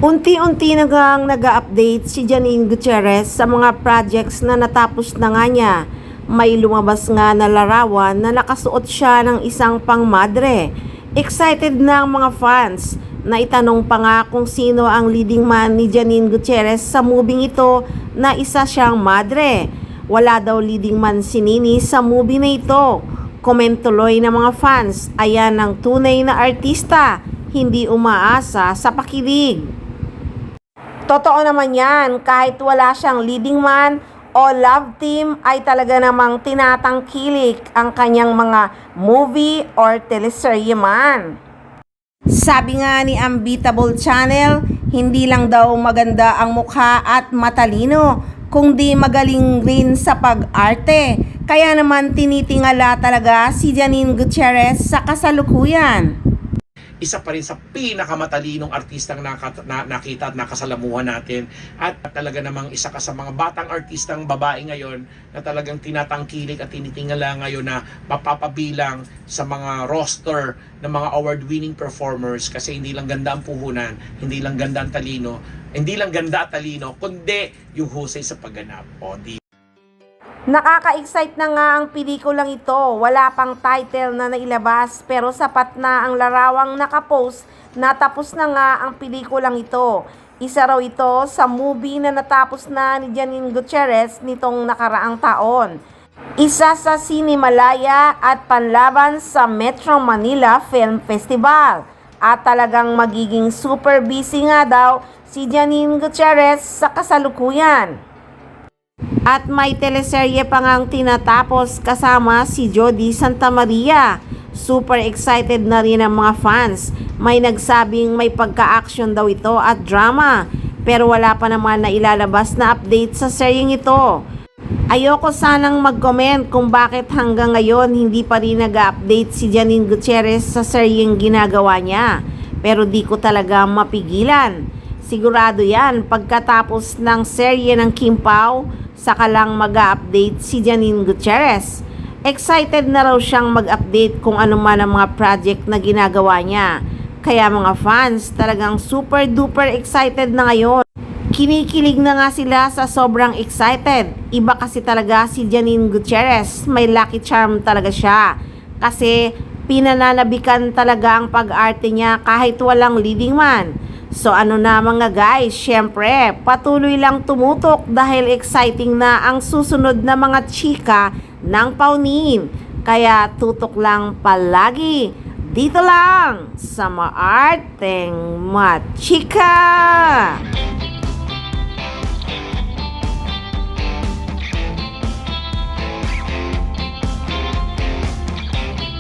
Unti-unti nag-update si Janine Gutierrez sa mga projects na natapos na nga niya. May lumabas nga na larawan na nakasuot siya ng isang pangmadre. Excited na ang mga fans na itanong pa nga kung sino ang leading man ni Janine Gutierrez sa movie ito na isa siyang madre. Wala daw leading man si Nini sa movie na ito. Comment tuloy ng mga fans, ayan ang tunay na artista, hindi umaasa sa pakilig. Totoo naman yan, kahit wala siyang leading man o love team ay talaga namang tinatangkilik ang kanyang mga movie or teleserye man. Sabi nga ni Unbeatable Channel, hindi lang daw maganda ang mukha at matalino, kundi magaling rin sa pag-arte. Kaya naman tinitingala talaga si Janine Gutierrez sa kasalukuyan. Isa pa rin sa pinakamatalinong artistang nakita at nakasalamuhan natin, at talaga namang isa ka sa mga batang artistang babae ngayon na talagang tinatangkilik at tinitingala ngayon na mapapabilang sa mga roster ng mga award-winning performers, kasi hindi lang ganda ang puhunan, hindi lang ganda ang talino, hindi lang ganda at talino, kundi yung husay sa pagganap. O, Nakaka-excite na nga ang pelikulang ito. Wala pang title na nailabas pero sapat na ang larawang nakapost na tapos na nga ang pelikulang ito. Isa raw ito sa movie na natapos na ni Janine Gutierrez nitong nakaraang taon. Isa sa Cinemalaya at panlaban sa Metro Manila Film Festival. At talagang magiging super busy nga daw si Janine Gutierrez sa kasalukuyan. At may teleserye pa ngang tinatapos kasama si Jody Santa Maria. Super excited na rin ang mga fans. May nagsabing may pagka-action daw ito at drama. Pero wala pa naman na ilalabas na update sa seryeng ito. Ayoko sanang mag-comment kung bakit hanggang ngayon hindi pa rin nag-update si Janine Gutierrez sa seryeng ginagawa niya. Pero di ko talaga mapigilan. Sigurado yan pagkatapos ng serye ng Kim Pao, saka lang mag-update si Janine Gutierrez. Excited na raw siyang mag-update kung ano man ang mga project na ginagawa niya. Kaya mga fans talagang super duper excited na ngayon. Kinikilig na nga sila sa sobrang excited. Iba kasi talaga si Janine Gutierrez. May lucky charm talaga siya. Kasi pinananabikan talaga ang pag-arte niya kahit walang leading man. So ano na mga guys, syempre patuloy lang tumutok dahil exciting na ang susunod na mga chika ng Paunin. Kaya tutok lang palagi dito lang sa Maarteng Machika.